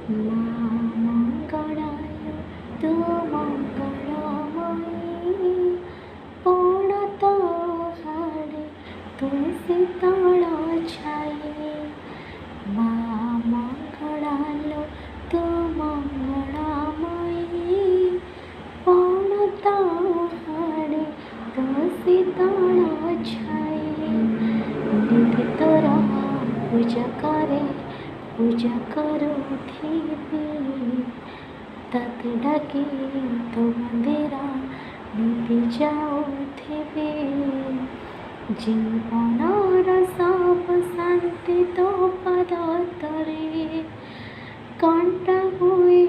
মা মঙ্গলায় তু মঙ্গলময়ী পড়ত হাড়ে তু শীতল ছায়ে মা মঙ্গলায় তু মঙ্গলময়ী পড়ত হাড়ে তু শীতল ছায়ে নিধি তোর पूजा करे पूजा करुथिबी तत डाके तो मंदिरा निधि जाऊथिबी जीवनर सब शांति तो पद तले कंटा हुए